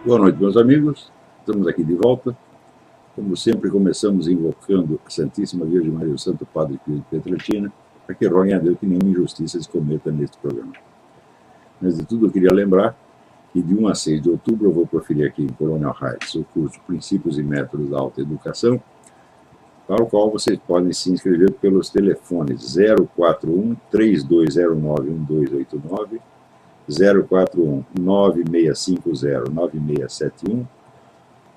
Boa noite, meus amigos. Estamos aqui de volta. Como sempre, começamos invocando a Santíssima Virgem Maria, o Santo Padre Pio de Pietrelcina, para que roguem a Deus que nenhuma injustiça se cometa neste programa. Antes de tudo, eu queria lembrar que de 1 a 6 de outubro eu vou proferir aqui em Coronel Heights o curso Princípios e Métodos da Alta Educação, para o qual vocês podem se inscrever pelos telefones 041-3209-1289, 041-9650-9671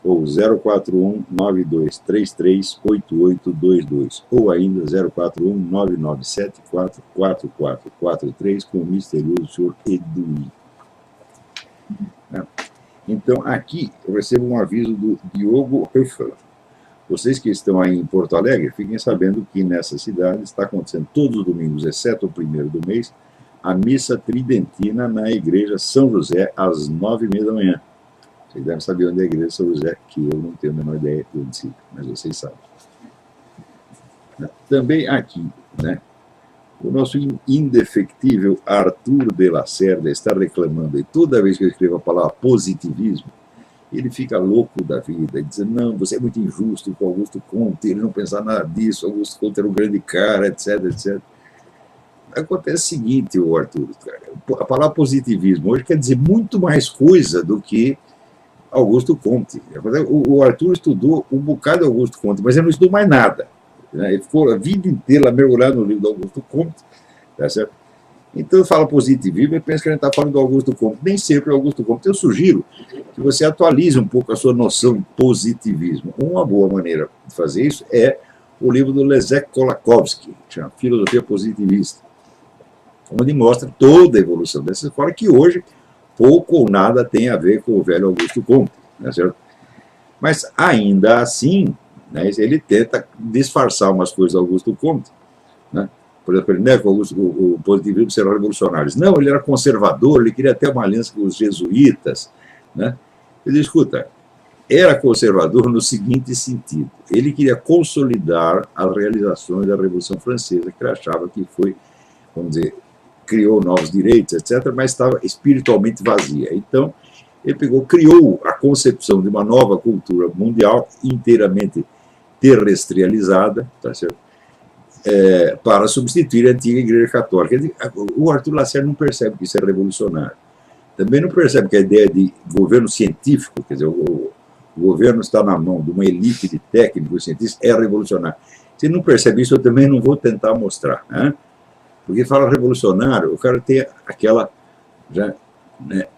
ou 041-9233-8822 ou ainda 041-9974-4443 com o misterioso senhor Eduí. Então, aqui eu recebo um aviso do Diogo Höfer. Vocês que estão aí em Porto Alegre, fiquem sabendo que nessa cidade está acontecendo todos os domingos, exceto o primeiro do mês, a missa tridentina na igreja São José, às 9h30 da manhã. Vocês devem saber onde é a igreja São José, que eu não tenho a menor ideia de onde fica, mas vocês sabem. Também aqui, o nosso indefectível Arthur de Lacerda está reclamando, e toda vez que eu escrevo a palavra positivismo, ele fica louco da vida, dizendo, não, você é muito injusto com Augusto Comte, ele não pensava nada disso, Augusto Comte era um grande cara, etc, etc. Acontece o seguinte, Arthur, a palavra positivismo hoje quer dizer muito mais coisa do que Augusto Comte. O Arthur estudou um bocado de Augusto Comte, mas ele não estudou mais nada. Ele ficou a vida inteira mergulhado no livro do Augusto Comte, tá certo? Então, fala positivismo e pensa que a gente está falando do Augusto Comte. Nem sempre é o Augusto Comte. Eu sugiro que você atualize um pouco a sua noção de positivismo. Uma boa maneira de fazer isso é o livro do Leszek Kolakowski, que chama Filosofia Positivista, onde mostra toda a evolução dessa escola, que hoje pouco ou nada tem a ver com o velho Augusto Comte, né, certo? Mas, ainda assim, ele tenta disfarçar umas coisas do Augusto Comte, né? Por exemplo, ele nega que o positivismo será revolucionário. Não, ele era conservador, ele queria ter uma aliança com os jesuítas, né? Ele diz, escuta, era conservador no seguinte sentido, ele queria consolidar as realizações da Revolução Francesa, que ele achava que foi, vamos dizer, criou novos direitos, etc., mas estava espiritualmente vazia. Então, ele criou a concepção de uma nova cultura mundial inteiramente terrestrializada, tá certo? Para substituir a antiga Igreja Católica. O Arthur Lacerda não percebe que isso é revolucionário. Também não percebe que a ideia de governo científico, quer dizer, o governo está na mão de uma elite de técnicos cientistas, é revolucionário. Se não percebe isso, eu também não vou tentar mostrar, né? Porque fala revolucionário, o cara tem aquela,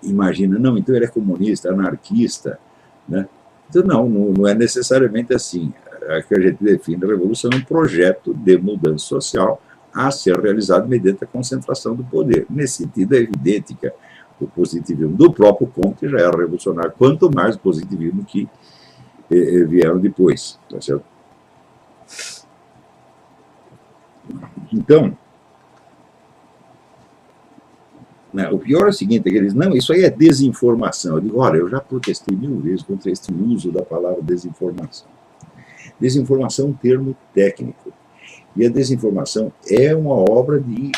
imagina, não, então ele é comunista, anarquista, né? Então não é necessariamente assim. É que a gente define a revolução um projeto de mudança social a ser realizado mediante a concentração do poder. Nesse sentido, é evidente que o positivismo do próprio Comte já era revolucionário, quanto mais o positivismo que vieram depois, tá certo? Então, o pior é o seguinte, é que eles, não, isso aí é desinformação. Eu digo, olha, eu já protestei 1000 vezes contra este uso da palavra desinformação. Desinformação é um termo técnico. E a desinformação é uma obra de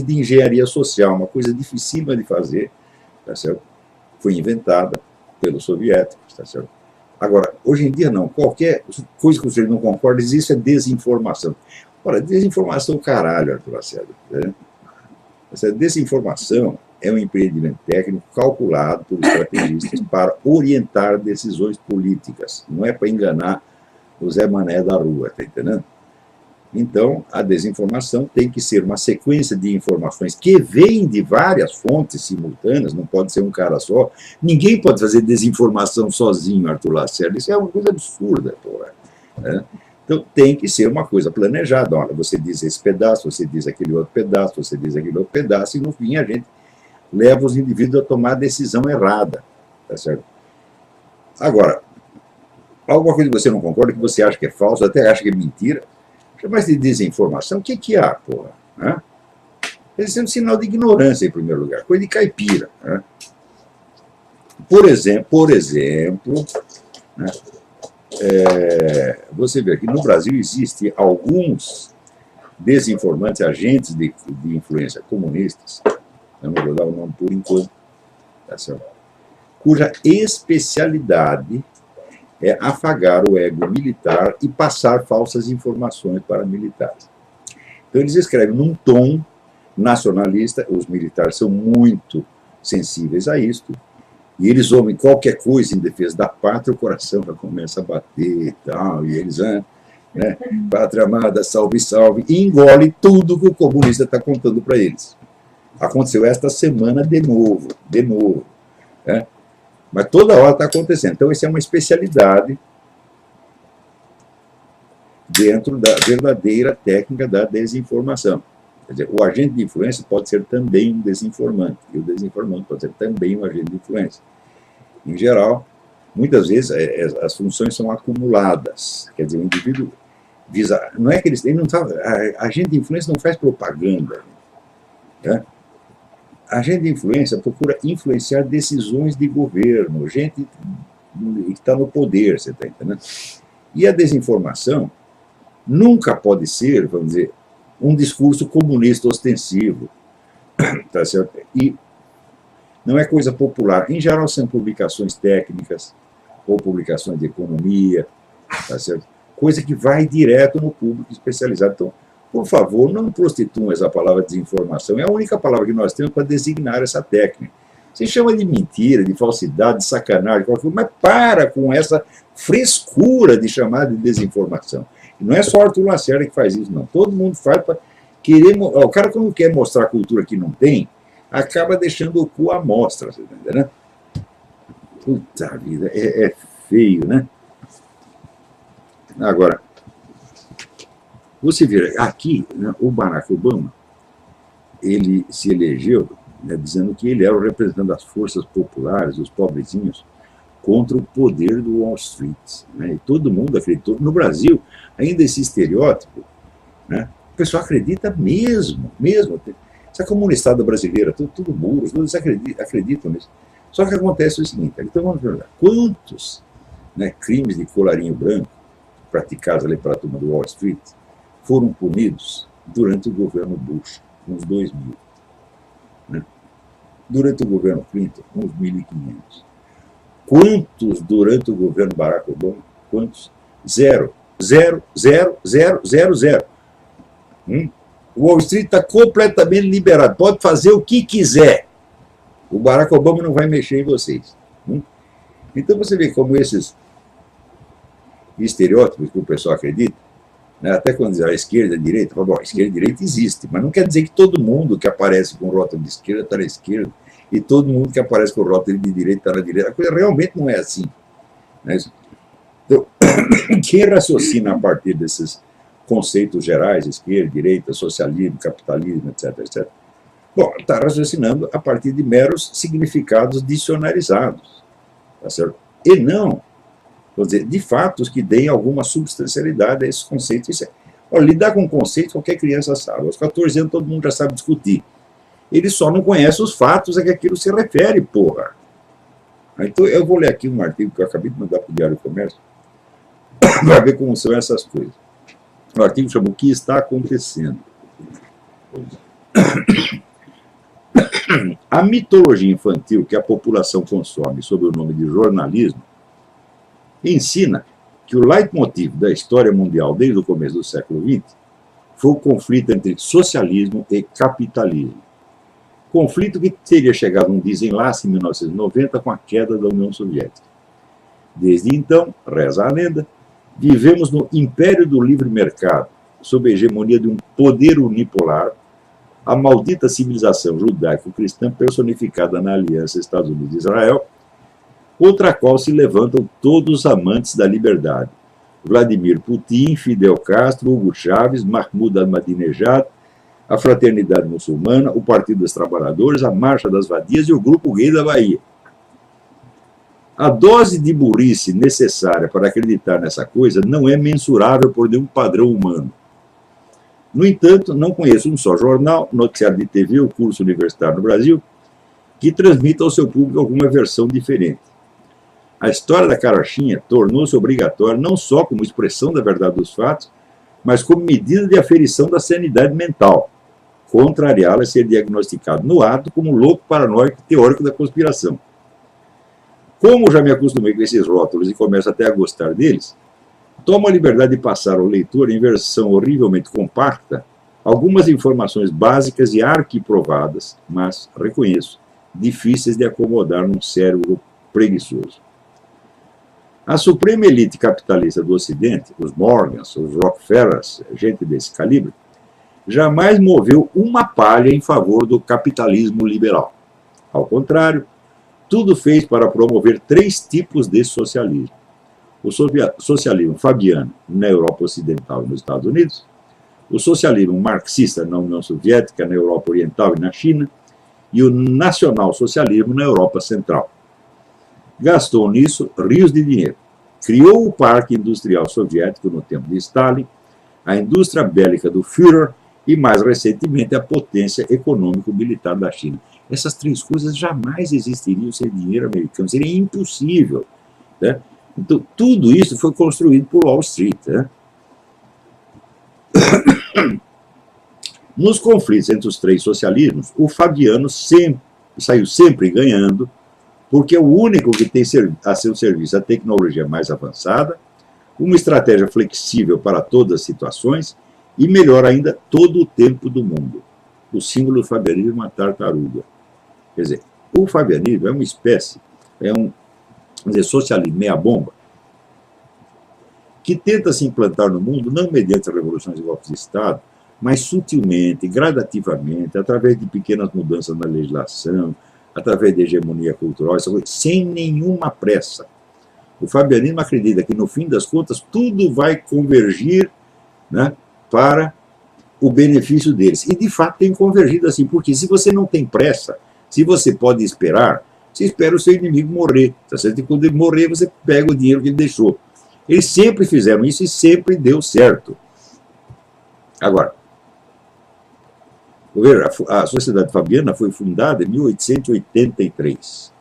engenharia social, uma coisa dificílima de fazer, tá certo? Foi inventada pelos soviéticos, tá certo? Agora, hoje em dia não, qualquer coisa que você não concorda, isso é desinformação. Ora, desinformação caralho, Arthur Lacerda, né? Essa desinformação é um empreendimento técnico calculado por estrategistas para orientar decisões políticas, não é para enganar o Zé Mané da rua, tá entendendo? Então, a desinformação tem que ser uma sequência de informações que vêm de várias fontes simultâneas, não pode ser um cara só. Ninguém pode fazer desinformação sozinho, Arthur Lacerda, isso é uma coisa absurda, porra, né? Então, tem que ser uma coisa planejada. Olha, você diz esse pedaço, você diz aquele outro pedaço, você diz aquele outro pedaço, e no fim a gente leva os indivíduos a tomar a decisão errada, tá certo? Agora, alguma coisa que você não concorda, que você acha que é falso, até acha que é mentira, chama de desinformação, o que há, porra? Né? Esse é um sinal de ignorância, em primeiro lugar, coisa de caipira. Né? Por exemplo, né? Você vê que no Brasil existem alguns desinformantes, agentes de influência comunistas, eu não vou dar o nome por enquanto, tá certo? cuja especialidade é afagar o ego militar e passar falsas informações para militares. Então, eles escrevem num tom nacionalista, os militares são muito sensíveis a isto, e eles ouvem qualquer coisa em defesa da pátria, o coração já começa a bater e tal, e eles, né, pátria amada, salve, salve, e engole tudo que o comunista está contando para eles. Aconteceu esta semana de novo, né? Mas toda hora está acontecendo. Então, isso é uma especialidade dentro da verdadeira técnica da desinformação. Quer dizer, o agente de influência pode ser também um desinformante, e o desinformante pode ser também um agente de influência. Em geral, muitas vezes, as funções são acumuladas. Quer dizer, o indivíduo visa... Não é que ele não tá, a agente de influência não faz propaganda, né? A agente de influência procura influenciar decisões de governo, gente que está no poder, você está entendendo? E a desinformação nunca pode ser, vamos dizer, um discurso comunista ostensivo, tá certo? E não é coisa popular. Em geral, são publicações técnicas ou publicações de economia, tá certo? Coisa que vai direto no público especializado. Então, por favor, não prostituam essa palavra desinformação. É a única palavra que nós temos para designar essa técnica. Você chama de mentira, de falsidade, de sacanagem, qualquer coisa, mas para com essa frescura de chamar de desinformação. E não é só Arthur Lacerda que faz isso, não. Todo mundo faz para querer... O cara, quando quer mostrar cultura que não tem, acaba deixando o cu à mostra, você está entendendo? Puta vida, é feio, né? Agora, você vê, aqui, né, o Barack Obama, ele se elegeu, né, dizendo que ele era o representante das forças populares, dos pobrezinhos, contra o poder do Wall Street. Né, e todo mundo acreditou. No Brasil, ainda esse estereótipo, né, o pessoal acredita mesmo. Essa comunidade brasileira, tudo burro, todos acreditam nisso. Só que acontece o seguinte, então vamos ver, quantos, né, crimes de colarinho branco praticados ali para a turma do Wall Street foram punidos durante o governo Bush, uns 2.000. Né? Durante o governo Clinton, uns 1.500. Quantos durante o governo Barack Obama? Quantos? Zero. O Wall Street está completamente liberado, pode fazer o que quiser. O Barack Obama não vai mexer em vocês. Então você vê como esses estereótipos que o pessoal acredita, né, até quando diz a esquerda e a direita, fala, bom, a esquerda e a direita existe, mas não quer dizer que todo mundo que aparece com rótulo de esquerda está na esquerda, e todo mundo que aparece com rótulo de direita está na direita. A coisa realmente não é assim. Né? Então, quem raciocina a partir desses conceitos gerais, esquerda, direita, socialismo, capitalismo, etc., bom, está raciocinando a partir de meros significados dicionarizados, tá certo? E não, vou dizer, de fatos que deem alguma substancialidade a esses conceitos. Olha, lidar com conceitos qualquer criança sabe. Aos 14 anos todo mundo já sabe discutir. Ele só não conhece os fatos a que aquilo se refere, porra. Então eu vou ler aqui um artigo que eu acabei de mandar para o Diário do Comércio para ver como são essas coisas. O artigo chama O que está acontecendo. A mitologia infantil que a população consome sob o nome de jornalismo ensina que o leitmotiv da história mundial desde o começo do século XX foi o conflito entre socialismo e capitalismo. Conflito que teria chegado a um desenlace em 1990 com a queda da União Soviética. Desde então, reza a lenda, vivemos no império do livre mercado, sob a hegemonia de um poder unipolar, a maldita civilização judaico-cristã personificada na aliança Estados Unidos-Israel, contra a qual se levantam todos os amantes da liberdade. Vladimir Putin, Fidel Castro, Hugo Chávez, Mahmoud Ahmadinejad, a Fraternidade Muçulmana, o Partido dos Trabalhadores, a Marcha das Vadias e o Grupo Gay da Bahia. A dose de burrice necessária para acreditar nessa coisa não é mensurável por nenhum padrão humano. No entanto, não conheço um só jornal, noticiário de TV ou curso universitário no Brasil que transmita ao seu público alguma versão diferente. A história da carochinha tornou-se obrigatória não só como expressão da verdade dos fatos, mas como medida de aferição da sanidade mental, contrariá-la a ser diagnosticado no ato como louco paranoico teórico da conspiração. Como já me acostumei com esses rótulos e começo até a gostar deles, tomo a liberdade de passar ao leitor, em versão horrivelmente compacta, algumas informações básicas e arquiprovadas, mas, reconheço, difíceis de acomodar num cérebro preguiçoso. A suprema elite capitalista do Ocidente, os Morgans, os Rockefellers, gente desse calibre, jamais moveu uma palha em favor do capitalismo liberal. Ao contrário, tudo fez para promover 3 tipos de socialismo. O socialismo fabiano na Europa Ocidental e nos Estados Unidos, o socialismo marxista na União Soviética, na Europa Oriental e na China, e o nacional-socialismo na Europa Central. Gastou nisso rios de dinheiro. Criou o parque industrial soviético no tempo de Stalin, a indústria bélica do Führer e, mais recentemente, a potência econômico-militar da China. Essas 3 coisas jamais existiriam sem dinheiro americano, seria impossível, né? Então, tudo isso foi construído por Wall Street, né? Nos conflitos entre os 3 socialismos, o fabiano saiu sempre ganhando, porque é o único que tem a seu serviço a tecnologia mais avançada, uma estratégia flexível para todas as situações e, melhor ainda, todo o tempo do mundo. O símbolo do fabianismo é uma tartaruga. Quer dizer, o fabianismo é uma espécie, é um socialismo meia-bomba, que tenta se implantar no mundo não mediante revoluções e golpes de Estado, mas sutilmente, gradativamente, através de pequenas mudanças na legislação, através de hegemonia cultural, sem nenhuma pressa. O fabianismo acredita que, no fim das contas, tudo vai convergir, né, para o benefício deles. E, de fato, tem convergido assim, porque se você não tem pressa, se você pode esperar, você espera o seu inimigo morrer. E quando ele morrer, você pega o dinheiro que ele deixou. Eles sempre fizeram isso e sempre deu certo. Agora, a Sociedade Fabiana foi fundada em 1883.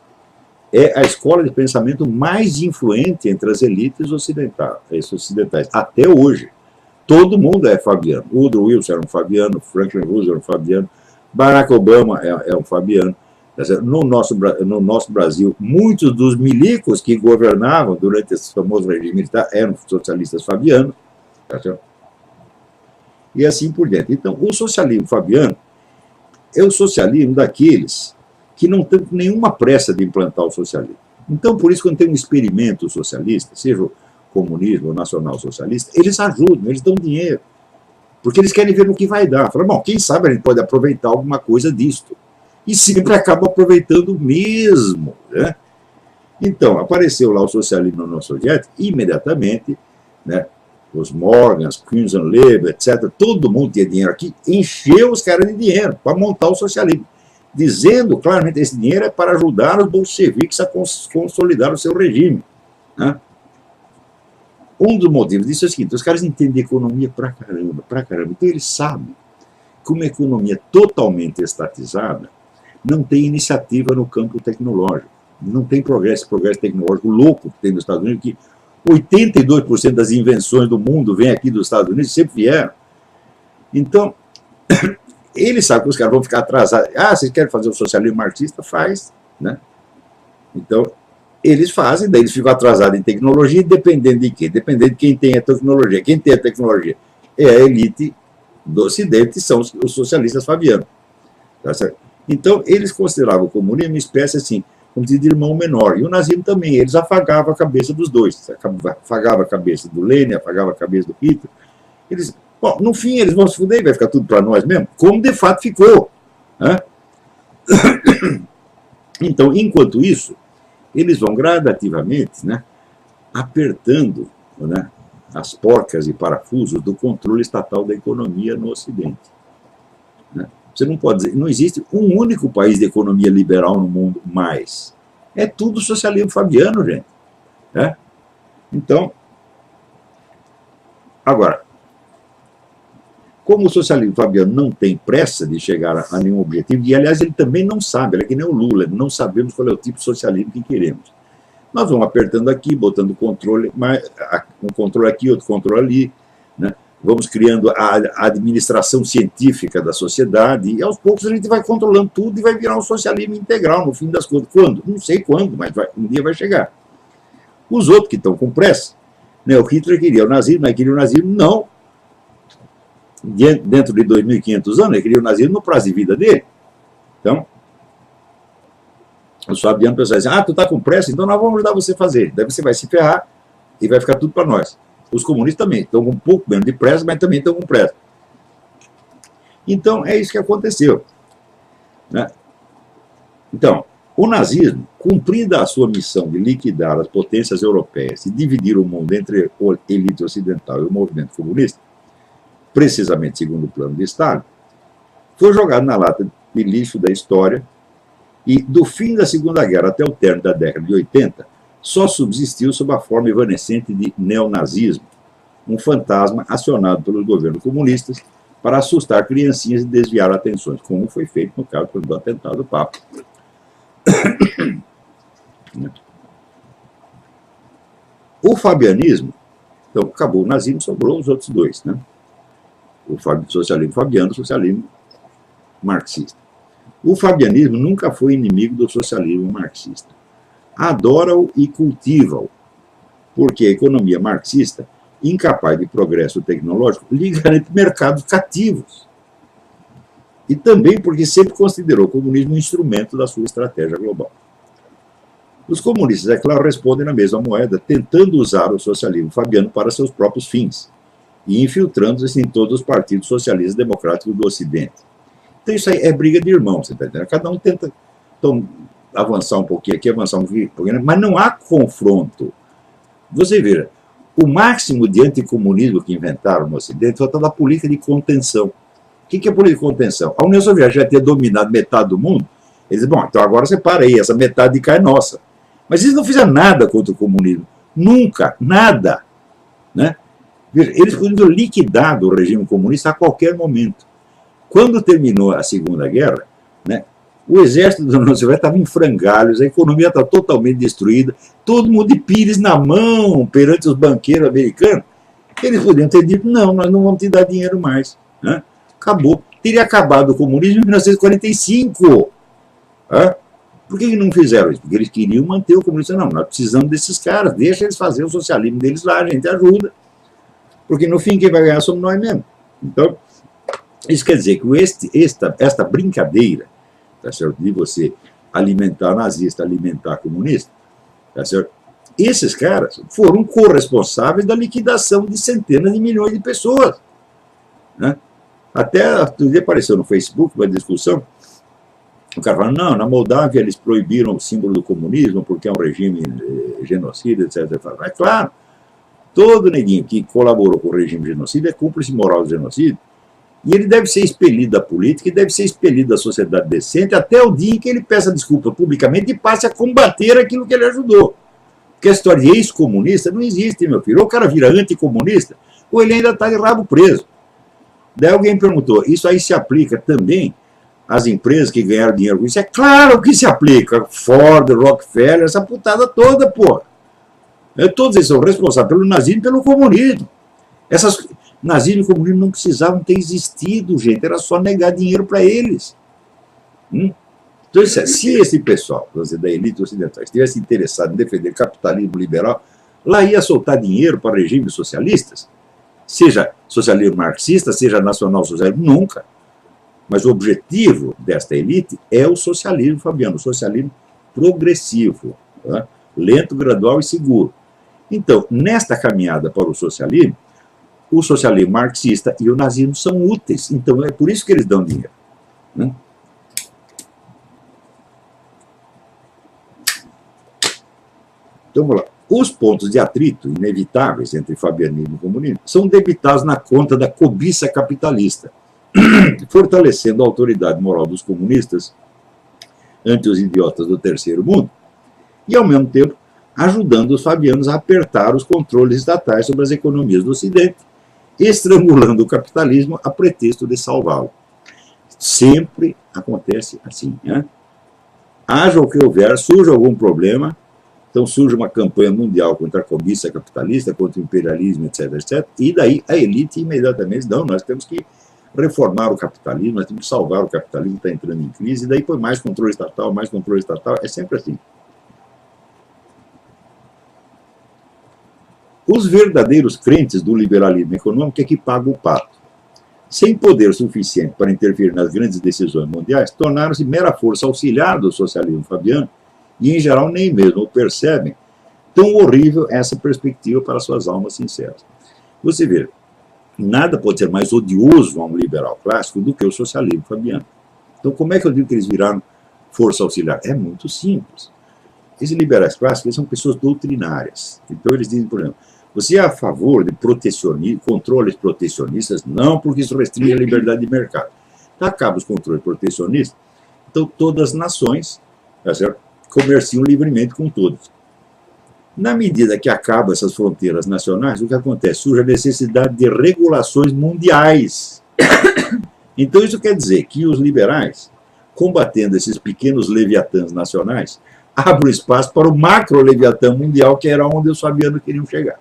É a escola de pensamento mais influente entre as elites ocidentais, até hoje. Todo mundo é fabiano. Woodrow Wilson era um fabiano, Franklin Roosevelt era um fabiano, Barack Obama é um fabiano. No nosso Brasil, muitos dos milicos que governavam durante esse famoso regime militar eram socialistas fabianos. E assim por diante. Então, o socialismo fabiano é o socialismo daqueles que não têm nenhuma pressa de implantar o socialismo. Então, por isso, quando tem um experimento socialista, seja o comunismo ou nacional-socialista, eles ajudam, eles dão dinheiro. Porque eles querem ver no que vai dar. Falam, bom, quem sabe a gente pode aproveitar alguma coisa disto. E sempre acaba aproveitando mesmo, né? Então, apareceu lá o socialismo na União Soviética, imediatamente, né? Os Morgans, Crimson Label, etc., todo mundo tinha dinheiro aqui, encheu os caras de dinheiro para montar o socialismo, dizendo claramente que esse dinheiro é para ajudar os bolcheviques a consolidar o seu regime, né? Um dos motivos disso é o seguinte: os caras entendem economia pra caramba, então eles sabem que uma economia totalmente estatizada não tem iniciativa no campo tecnológico, não tem progresso tecnológico louco que tem nos Estados Unidos, que 82% das invenções do mundo vem aqui dos Estados Unidos, sempre vieram. Então, eles sabem que os caras vão ficar atrasados. Ah, vocês querem fazer o socialismo marxista? Faz, né? Então, eles fazem, daí eles ficam atrasados em tecnologia, dependendo de quê? Dependendo de quem tem a tecnologia. Quem tem a tecnologia é a elite do Ocidente, são os socialistas fabianos. Tá certo? Então, eles consideravam o comunismo uma espécie assim, como de irmão menor. E o nazismo também, eles afagavam a cabeça dos dois. Afagavam a cabeça do Lenin, afagavam a cabeça do Hitler. Eles, bom, no fim, eles vão se fuder e vai ficar tudo para nós mesmo, como de fato ficou, né? Então, enquanto isso, eles vão gradativamente, né, apertando, né, as porcas e parafusos do controle estatal da economia no Ocidente. Né? Você não pode dizer, não existe um único país de economia liberal no mundo mais. É tudo socialismo fabiano, gente. Né? Então, agora, como o socialismo fabiano não tem pressa de chegar a nenhum objetivo, e aliás ele também não sabe, ele é que nem o Lula, não sabemos qual é o tipo de socialismo que queremos. Nós vamos apertando aqui, botando controle, um controle aqui, outro controle ali, né? vamos criando a administração científica da sociedade, e aos poucos a gente vai controlando tudo e vai virar um socialismo integral, no fim das contas. Quando? Não sei quando, mas um dia vai chegar. Os outros que estão com pressa, né, o Hitler queria o nazismo, mas queria o nazismo não dentro de 2.500 anos, ele queria o nazismo no prazo de vida dele. Então, os fabianos pensaram assim, tu está com pressa, então nós vamos ajudar você a fazer. Daí você vai se ferrar e vai ficar tudo para nós. Os comunistas também estão com um pouco menos de pressa, mas também estão com pressa. Então, é isso que aconteceu, né? Então, o nazismo, cumprida a sua missão de liquidar as potências europeias e dividir o mundo entre a elite ocidental e o movimento comunista, precisamente segundo o plano de Stalin, foi jogado na lata de lixo da história e, do fim da Segunda Guerra até o término da década de 80, só subsistiu sob a forma evanescente de neonazismo, um fantasma acionado pelos governos comunistas para assustar criancinhas e desviar atenções, como foi feito no caso do atentado do Papa. O fabianismo, então acabou o nazismo, sobrou os outros dois, né? O socialismo fabiano, o socialismo marxista. O fabianismo nunca foi inimigo do socialismo marxista. Adora-o e cultiva-o, porque a economia marxista, incapaz de progresso tecnológico, lhe garante mercados cativos. E também porque sempre considerou o comunismo um instrumento da sua estratégia global. Os comunistas, é claro, respondem na mesma moeda, tentando usar o socialismo fabiano para seus próprios fins e infiltrando-se em todos os partidos socialistas democráticos do Ocidente. Então isso aí é briga de irmãos, você está entendendo? Cada um tenta avançar um pouquinho aqui, avançar um pouquinho, mas não há confronto. Você veja, o máximo de anticomunismo que inventaram no Ocidente foi a tal da política de contenção. O que é política de contenção? A União Soviética já tinha dominado metade do mundo, eles dizem, bom, então agora você para aí, essa metade de cá é nossa. Mas eles não fizeram nada contra o comunismo. Nunca, nada. Né? Eles podiam liquidar o regime comunista a qualquer momento. Quando terminou a Segunda Guerra, né, o exército da União Soviética estava em frangalhos, a economia estava totalmente destruída, todo mundo de pires na mão perante os banqueiros americanos. Eles podiam ter dito, não, nós não vamos te dar dinheiro mais. Né? Acabou. Teria acabado o comunismo em 1945. Né? Por que não fizeram isso? Porque eles queriam manter o comunismo. Não, nós precisamos desses caras, deixa eles fazerem o socialismo deles lá, a gente ajuda. Porque no fim quem vai ganhar somos nós mesmos. Então, isso quer dizer que esta brincadeira, tá certo, de você alimentar nazista, alimentar comunista, tá certo? Esses caras foram corresponsáveis da liquidação de centenas de milhões de pessoas. Né? Até outro dia apareceu no Facebook uma discussão. O cara fala, não, na Moldávia eles proibiram o símbolo do comunismo porque é um regime genocida, etc. É claro, todo neguinho que colaborou com o regime genocida é cúmplice moral do genocídio. E ele deve ser expelido da política e deve ser expelido da sociedade decente até o dia em que ele peça desculpa publicamente e passe a combater aquilo que ele ajudou. Porque a história de ex-comunista não existe, meu filho. Ou o cara vira anticomunista, ou ele ainda está de rabo preso. Daí alguém perguntou, isso aí se aplica também às empresas que ganharam dinheiro com isso? É claro que se aplica. Ford, Rockefeller, essa putada toda, pô. Todos eles são responsáveis pelo nazismo e pelo comunismo. Nazismo e comunismo não precisavam ter existido, gente. Era só negar dinheiro para eles. Então, se esse pessoal da elite ocidental estivesse interessado em defender capitalismo liberal, lá ia soltar dinheiro para regimes socialistas, seja socialismo marxista, seja nacional-socialismo, nunca. Mas o objetivo desta elite é o socialismo fabiano, o socialismo progressivo, tá? Lento, gradual e seguro. Então, nesta caminhada para o socialismo marxista e o nazismo são úteis. Então, é por isso que eles dão dinheiro. Né? Então, vamos lá. Os pontos de atrito inevitáveis entre fabianismo e comunismo são debitados na conta da cobiça capitalista, fortalecendo a autoridade moral dos comunistas ante os idiotas do terceiro mundo e, ao mesmo tempo, ajudando os fabianos a apertar os controles estatais sobre as economias do Ocidente, estrangulando o capitalismo a pretexto de salvá-lo. Sempre acontece assim. Né? Haja o que houver, surja algum problema, Então surge uma campanha mundial contra a cobiça capitalista, contra o imperialismo, etc, etc. E daí a elite imediatamente, não, nós temos que reformar o capitalismo, nós temos que salvar o capitalismo, está entrando em crise, e daí põe mais controle estatal, é sempre assim. Os verdadeiros crentes do liberalismo econômico é que pagam o pato. Sem poder suficiente para intervir nas grandes decisões mundiais, tornaram-se mera força auxiliar do socialismo fabiano e, em geral, nem mesmo percebem tão horrível essa perspectiva para suas almas sinceras. Você vê, nada pode ser mais odioso a um liberal clássico do que o socialismo fabiano. Então, como é que eu digo que eles viraram força auxiliar? É muito simples. Esses liberais clássicos eles são pessoas doutrinárias. Então, eles dizem, por exemplo, você é a favor de controles protecionistas? Não, porque isso restringe a liberdade de mercado. Então, acaba os controles protecionistas, então todas as nações, tá certo, comerciam livremente com todos. Na medida que acabam essas fronteiras nacionais, o que acontece? Surge a necessidade de regulações mundiais. Então, isso quer dizer que os liberais, combatendo esses pequenos leviatãs nacionais, abrem espaço para o macro-leviatã mundial, que era onde os fabianos queriam chegar.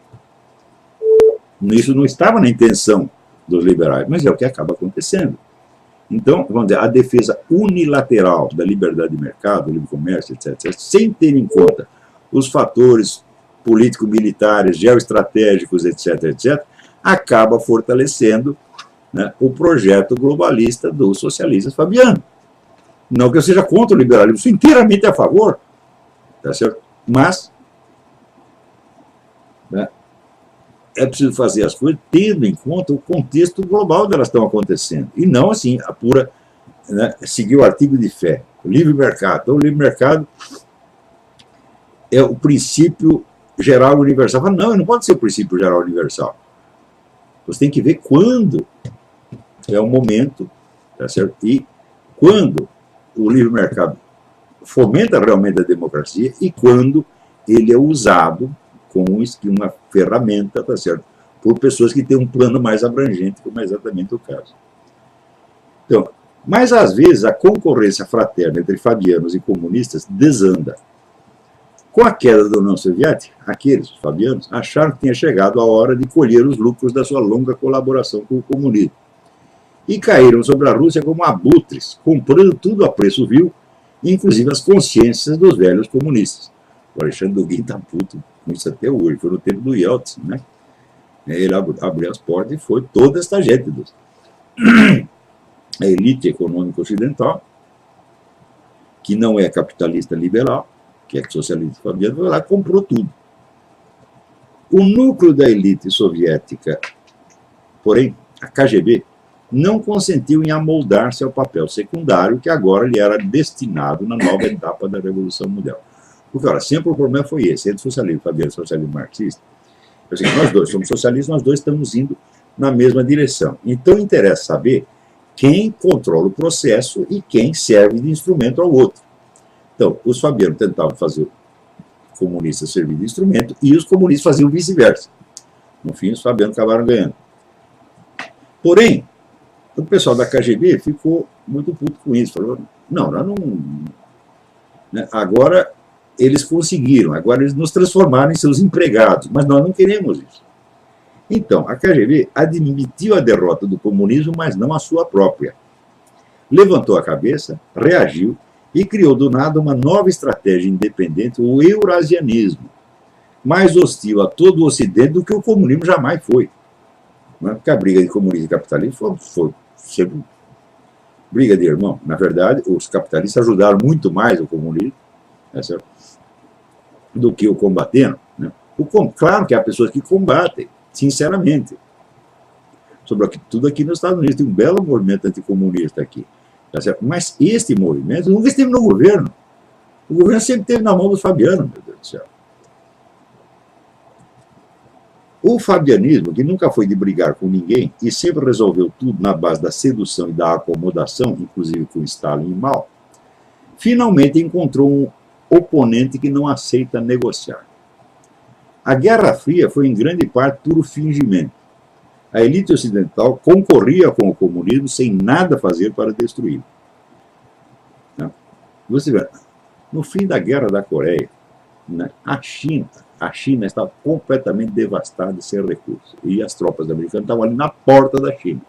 Isso não estava na intenção dos liberais, mas é o que acaba acontecendo. Então, vamos dizer, a defesa unilateral da liberdade de mercado, do livre comércio, etc., sem ter em conta os fatores político-militares, geoestratégicos, etc., etc., acaba fortalecendo, né, o projeto globalista dos socialistas fabianos. Não que eu seja contra o liberalismo, sou inteiramente a favor, tá certo? Mas, né, é preciso fazer as coisas tendo em conta o contexto global onde elas estão acontecendo. E não, assim, a pura, né, seguir o artigo de fé. O livre mercado. Então, o livre mercado é o princípio geral universal. Não, não pode ser o princípio geral universal. Você tem que ver quando é o momento, tá certo? E quando o livre mercado fomenta realmente a democracia e quando ele é usado como uma ferramenta, tá certo, por pessoas que têm um plano mais abrangente, como é exatamente o caso. Então, mas às vezes a concorrência fraterna entre fabianos e comunistas desanda. Com a queda da União Soviética, aqueles fabianos acharam que tinha chegado a hora de colher os lucros da sua longa colaboração com o comunismo. E caíram sobre a Rússia como abutres, comprando tudo a preço vil, inclusive as consciências dos velhos comunistas. O Alexandre Dugin está puto com isso até hoje. Foi no tempo do Yeltsin, né? Ele abriu as portas e foi toda esta gente, a elite econômica ocidental, que não é capitalista liberal, que é socialista fabiano, foi lá e comprou tudo. O núcleo da elite soviética, porém, a KGB, não consentiu em amoldar-se ao papel secundário que agora lhe era destinado na nova etapa da Revolução Mundial. Porque, olha, sempre o problema foi esse, entre socialismo fabiano e socialismo marxista. Assim, nós dois somos socialistas, nós dois estamos indo na mesma direção. Então, interessa saber quem controla o processo e quem serve de instrumento ao outro. Então, os fabianos tentavam fazer o comunista servir de instrumento e os comunistas faziam vice-versa. No fim, os fabianos acabaram ganhando. Porém, o pessoal da KGB ficou muito puto com isso. Falou, não, nós não... Né, agora eles conseguiram, agora eles nos transformaram em seus empregados, mas nós não queremos isso. Então, a KGB admitiu a derrota do comunismo, mas não a sua própria. Levantou a cabeça, reagiu e criou do nada uma nova estratégia independente, o eurasianismo, mais hostil a todo o Ocidente do que o comunismo jamais foi. Porque a briga de comunismo e capitalismo foi sempre briga de irmão. Na verdade, os capitalistas ajudaram muito mais o comunismo, né, do que o combatendo. Né? Claro que há pessoas que combatem, sinceramente. Sobretudo aqui nos Estados Unidos, tem um belo movimento anticomunista aqui. Tá certo? Mas este movimento nunca esteve no governo. O governo sempre esteve na mão dos fabianos, meu Deus do céu. O fabianismo, que nunca foi de brigar com ninguém e sempre resolveu tudo na base da sedução e da acomodação, inclusive com Stalin e Mao, finalmente encontrou um oponente que não aceita negociar. A Guerra Fria foi em grande parte puro fingimento. A elite ocidental concorria com o comunismo sem nada fazer para destruí-lo. Você vê, no fim da Guerra da Coreia, né? A China estava completamente devastada e sem recursos. E as tropas americanas estavam ali na porta da China.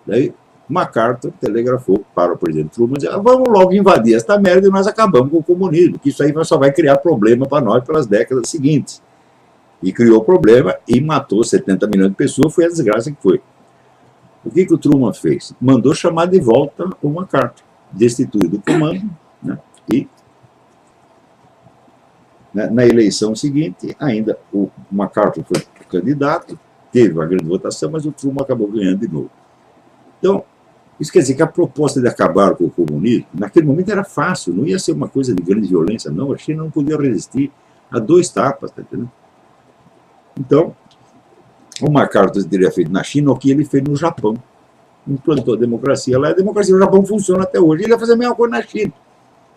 Daí MacArthur telegrafou para o presidente Truman e disse: vamos logo invadir esta merda e nós acabamos com o comunismo, que isso aí só vai criar problema para nós pelas décadas seguintes. E criou problema e matou 70 milhões de pessoas, foi a desgraça que foi. O que o Truman fez? Mandou chamar de volta o MacArthur, destituído do comando, né? E na eleição seguinte, ainda o MacArthur foi candidato, teve uma grande votação, mas o Truman acabou ganhando de novo. Então, isso quer dizer que a proposta de acabar com o comunismo, naquele momento era fácil, não ia ser uma coisa de grande violência, não. A China não podia resistir a 2 tapas, tá entendendo? Então, o MacArthur teria feito na China o que ele fez no Japão. Implantou a democracia lá, a democracia no Japão funciona até hoje. Ele ia fazer a mesma coisa na China.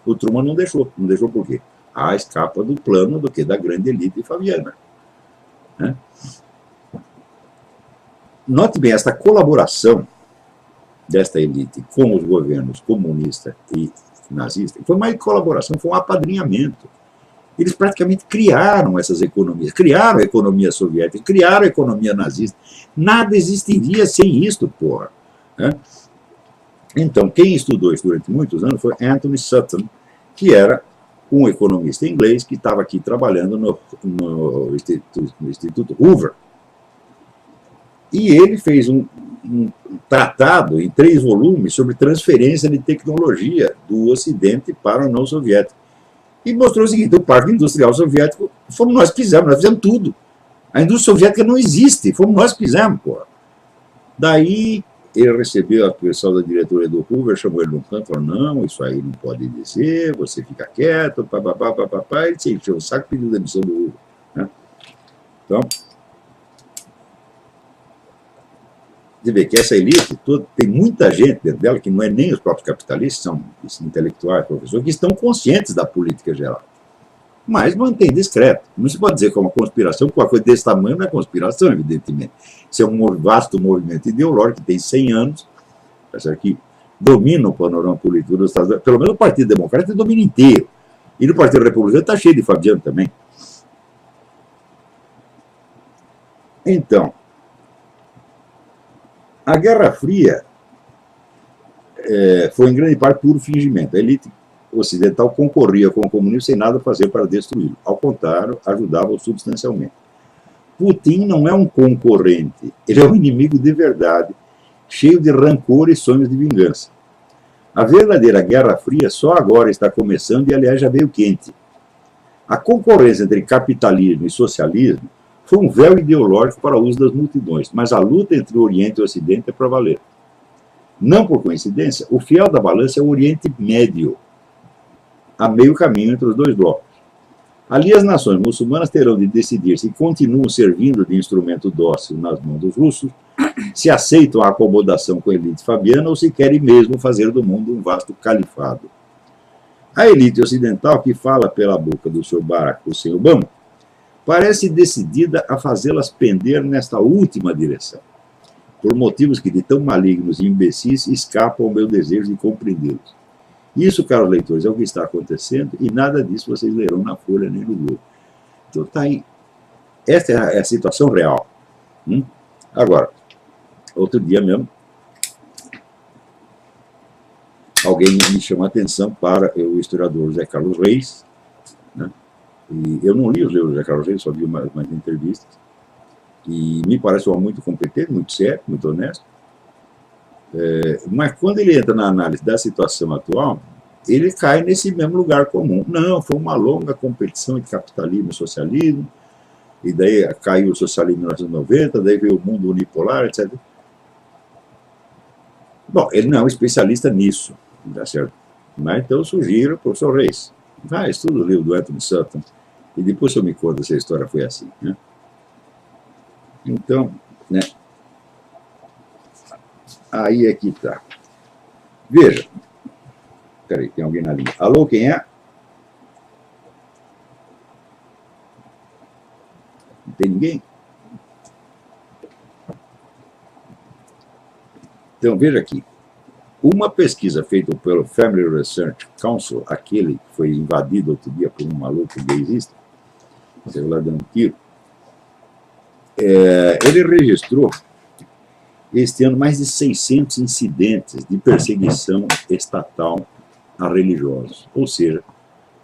O Truman não deixou. Não deixou por quê? Escapa do plano do que da grande elite fabiana. Né? Note bem, esta colaboração desta elite com os governos comunista e nazista foi mais colaboração, foi um apadrinhamento. Eles praticamente criaram essas economias, criaram a economia soviética, criaram a economia nazista. Nada existiria sem isto, porra. Né? Então, quem estudou isso durante muitos anos foi Anthony Sutton, que era um economista inglês que estava aqui trabalhando no Instituto Hoover. E ele fez um tratado em 3 volumes sobre transferência de tecnologia do Ocidente para o não soviético. E mostrou o seguinte: o parque industrial soviético fomos nós que fizemos tudo. A indústria soviética não existe, fomos nós que fizemos, porra. Daí ele recebeu a pessoal da diretoria do Hoover, chamou ele num canto, falou: não, isso aí não pode dizer, você fica quieto, papapá, ele se encheu o saco e pediu demissão do Hoover. Né? Então, você vê que essa elite toda, tem muita gente dentro dela, que não é nem os próprios capitalistas, são intelectuais, professores, que estão conscientes da política geral. Mas mantém discreto. Não se pode dizer que é uma conspiração, porque uma coisa desse tamanho não é conspiração, evidentemente. Isso é um vasto movimento ideológico que tem 100 anos, que domina o panorama político dos Estados Unidos. Pelo menos o Partido Democrata domina inteiro. E no Partido Republicano está cheio de fabiano também. Então, a Guerra Fria foi em grande parte puro fingimento. A elite ocidental concorria com o comunismo sem nada fazer para destruí-lo. Ao contrário, ajudava-o substancialmente. Putin não é um concorrente, ele é um inimigo de verdade, cheio de rancor e sonhos de vingança. A verdadeira Guerra Fria só agora está começando e, aliás, já veio quente. A concorrência entre capitalismo e socialismo foi um véu ideológico para o uso das multidões, mas a luta entre o Oriente e o Ocidente é para valer. Não por coincidência, o fiel da balança é o Oriente Médio, a meio caminho entre os 2 blocos. Ali as nações muçulmanas terão de decidir se continuam servindo de instrumento dócil nas mãos dos russos, se aceitam a acomodação com a elite fabiana ou se querem mesmo fazer do mundo um vasto califado. A elite ocidental, que fala pela boca do Sr. Barack Hussein Obama, parece decidida a fazê-las pender nesta última direção, por motivos que de tão malignos e imbecis escapam ao meu desejo de compreendê-los. Isso, caros leitores, é o que está acontecendo e nada disso vocês lerão na Folha nem no Globo. Então está aí. Esta é a situação real. Agora, outro dia mesmo, alguém me chamou a atenção para o historiador José Carlos Reis, né? E eu não li os livros do José Carlos Reis, só vi umas entrevistas, e me parece um homem muito competente, muito sério, muito honesto. Mas quando ele entra na análise da situação atual, ele cai nesse mesmo lugar comum. Não, foi uma longa competição entre capitalismo e socialismo, e daí caiu o socialismo em 1990, daí veio o mundo unipolar, etc. Bom, ele não é um especialista nisso, tá certo? Mas então eu sugiro para o professor Reis, estuda o livro do Anthony Sutton, e depois você me conta se a história foi assim. Né? Então, né? Aí é que está. Veja. Peraí, tem alguém na linha. Alô, quem é? Não tem ninguém? Então, veja aqui. Uma pesquisa feita pelo Family Research Council, aquele que foi invadido outro dia por um maluco gaysista, saiu lá dando tiro, ele registrou este ano mais de 600 incidentes de perseguição estatal a religiosos. Ou seja,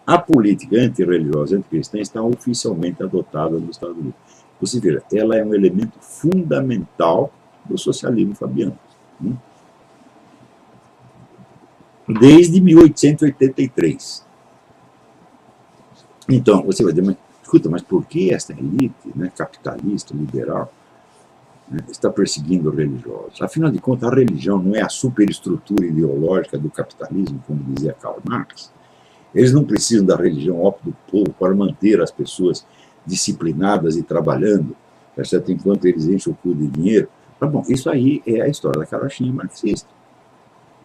a política antirreligiosa, anticristã, está oficialmente adotada nos Estados Unidos. Você veja, ela é um elemento fundamental do socialismo fabiano. Desde 1883. Então, você vai dizer, mas, escuta, mas por que esta elite, né, capitalista, liberal, né, está perseguindo religiosos? Afinal de contas, a religião não é a superestrutura ideológica do capitalismo, como dizia Karl Marx. Eles não precisam da religião ópio do povo para manter as pessoas disciplinadas e trabalhando, certo? Enquanto eles enchem o cu de dinheiro. Tá bom, isso aí é a história da carochinha marxista.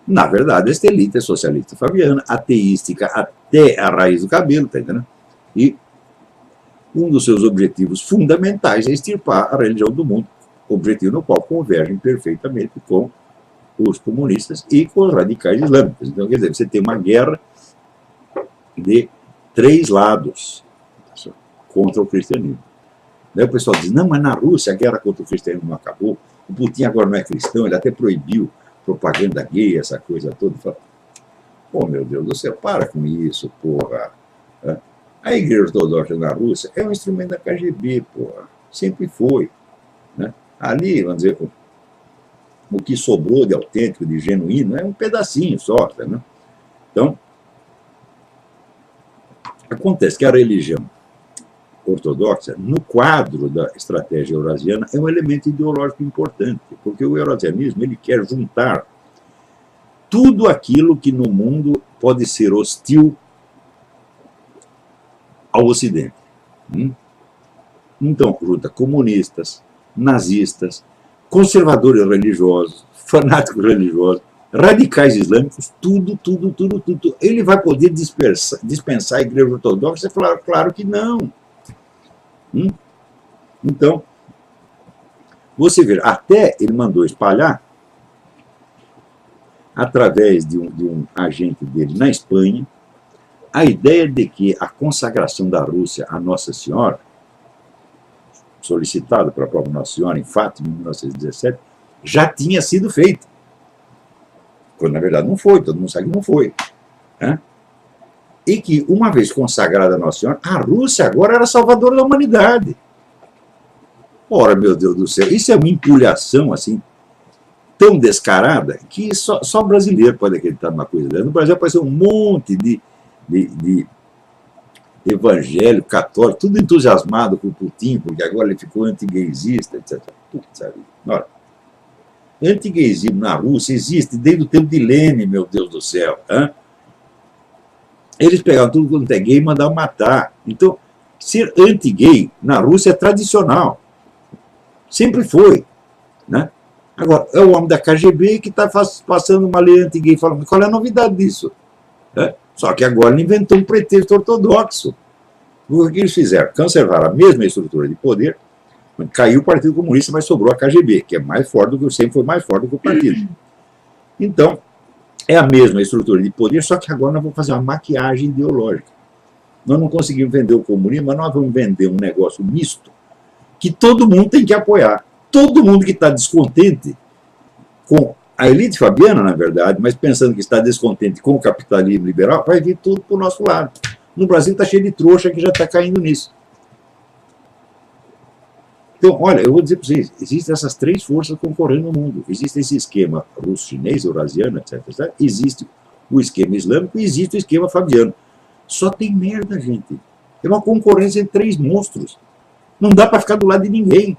Na verdade, esta elite é socialista fabiana, ateística até a raiz do cabelo, tá entendendo? E um dos seus objetivos fundamentais é extirpar a religião do mundo, objetivo no qual convergem perfeitamente com os comunistas e com os radicais islâmicos. Então, quer dizer, você tem uma guerra de 3 lados contra o cristianismo. Daí o pessoal diz, não, mas na Rússia a guerra contra o cristianismo não acabou, o Putin agora não é cristão, ele até proibiu propaganda gay, essa coisa toda. Fala, pô, meu Deus do céu, para com isso, porra. A Igreja Ortodoxa na Rússia é um instrumento da KGB, porra. Sempre foi. Né? Ali, vamos dizer, o que sobrou de autêntico, de genuíno, é um pedacinho só. Tá, né? Então, acontece que a religião ortodoxa, no quadro da estratégia eurasiana, é um elemento ideológico importante, porque o eurasianismo ele quer juntar tudo aquilo que no mundo pode ser hostil ao Ocidente. Então, junta comunistas, nazistas, conservadores religiosos, fanáticos religiosos, radicais islâmicos, tudo. Ele vai poder dispensar a Igreja Ortodoxa? Claro que não. Então, você vê, até ele mandou espalhar, através de um agente dele na Espanha, a ideia de que a consagração da Rússia à Nossa Senhora, solicitada pela própria Nossa Senhora em Fátima, em 1917, já tinha sido feita. Quando, na verdade, não foi, todo mundo sabe que não foi. Né? E que, uma vez consagrada a Nossa Senhora, a Rússia agora era salvadora da humanidade. Ora, meu Deus do céu, isso é uma empulhação, assim, tão descarada, que só brasileiro pode acreditar numa coisa dessa. No Brasil apareceu um monte de evangélico, católico, tudo entusiasmado com o Putin, porque agora ele ficou anti-gaysista, etc. Putz, ora, anti-gaysismo na Rússia existe desde o tempo de Lenin, meu Deus do céu. Eles pegavam tudo quanto é gay e mandavam matar. Então, ser anti-gay na Rússia é tradicional. Sempre foi. Né? Agora, é o homem da KGB que está passando uma lei anti-gay, falando, qual é a novidade disso? Só que agora ele inventou um pretexto ortodoxo. O que eles fizeram? Conservaram a mesma estrutura de poder, caiu o Partido Comunista, mas sobrou a KGB, que é mais forte do que sempre foi mais forte do que o partido. Então, é a mesma estrutura de poder, só que agora nós vamos fazer uma maquiagem ideológica. Nós não conseguimos vender o comunismo, mas nós vamos vender um negócio misto que todo mundo tem que apoiar. Todo mundo que está descontente com a elite fabiana, na verdade, mas pensando que está descontente com o capitalismo liberal, vai vir tudo para o nosso lado. No Brasil está cheio de trouxa que já está caindo nisso. Então, olha, eu vou dizer para vocês, existem essas 3 forças concorrendo no mundo. Existe esse esquema russo-chinês, eurasiano, etc, etc. Existe o esquema islâmico e existe o esquema fabiano. Só tem merda, gente. É uma concorrência entre 3 monstros. Não dá para ficar do lado de ninguém.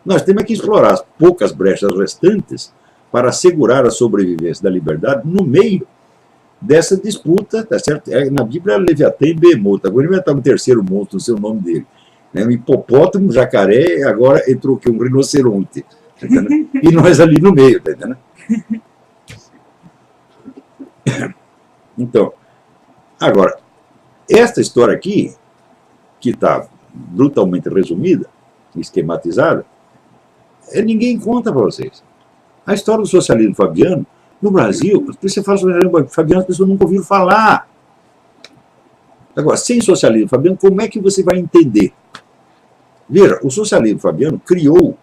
Nós temos que explorar as poucas brechas restantes para assegurar a sobrevivência da liberdade no meio dessa disputa, tá certo? Na Bíblia, Leviatã e Behemoth. Agora ele inventar um terceiro monstro, no seu nome dele. Um hipopótamo, um jacaré, agora entrou aqui um rinoceronte. Tá, e nós ali no meio, tá entendendo? Então, agora, esta história aqui, que está brutalmente resumida, esquematizada, ninguém conta para vocês. A história do socialismo fabiano No Brasil, você fala sobre Fabiano, as pessoas nunca ouviram falar. Agora, sem socialismo fabiano, como é que você vai entender? Veja, o socialismo fabiano criou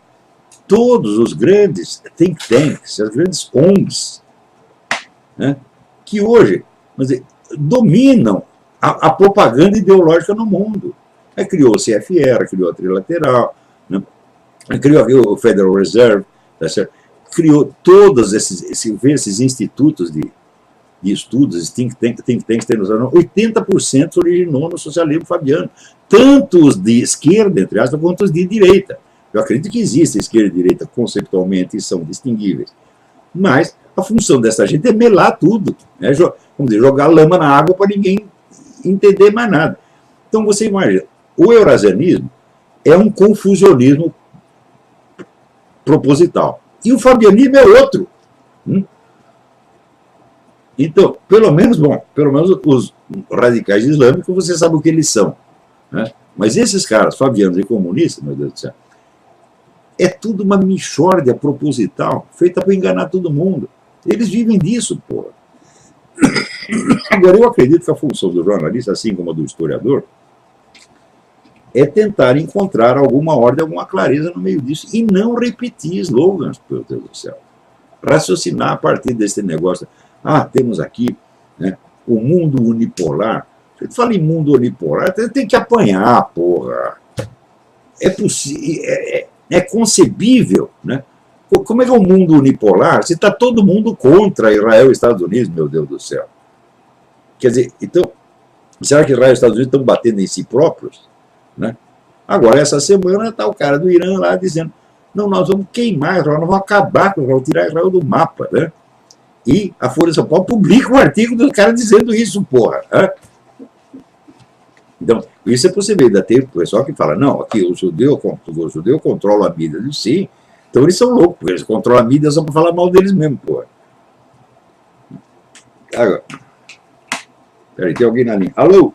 todos os grandes think tanks, as grandes ONGs, né, que hoje, vamos dizer, dominam a propaganda ideológica no mundo. Criou o CFR, criou a Trilateral, né, criou o Federal Reserve, tá certo? Criou todos esses institutos de estudos, think tanks, 80% originou no socialismo fabiano. Tanto os de esquerda, entre aspas, quanto os de direita. Eu acredito que existe esquerda e direita conceitualmente e são distinguíveis. Mas a função dessa gente é melar tudo. Né? Vamos dizer, jogar lama na água para ninguém entender mais nada. Então você imagina, o eurasianismo é um confusionismo proposital. E o fabianismo é outro. Então, pelo menos os radicais islâmicos, você sabe o que eles são. Né? Mas esses caras, fabianos e comunistas, meu Deus do céu, é tudo uma mixórdia proposital, feita para enganar todo mundo. Eles vivem disso, porra. Agora, eu acredito que a função do jornalista, assim como a do historiador, é tentar encontrar alguma ordem, alguma clareza no meio disso, e não repetir slogans, meu Deus do céu. Raciocinar a partir desse negócio. Temos aqui, né, o mundo unipolar. Você fala em mundo unipolar, tem que apanhar, porra. É possível, é concebível, né? Como é que é um mundo unipolar se está todo mundo contra Israel e Estados Unidos, meu Deus do céu? Quer dizer, então, será que Israel e Estados Unidos estão batendo em si próprios? Né? Agora, essa semana está o cara do Irã lá dizendo, não, nós vamos queimar Israel, nós vamos acabar com Israel, tirar Israel do mapa, né? E a Folha de São Paulo publica um artigo do cara dizendo isso, porra. Né? Então, isso é possível. Ainda tem o pessoal que fala, não, aqui o judeu controla a mídia. Sim, então eles são loucos, porque eles controlam a mídia só para falar mal deles mesmo, porra. Agora, peraí, tem alguém na linha. Alô?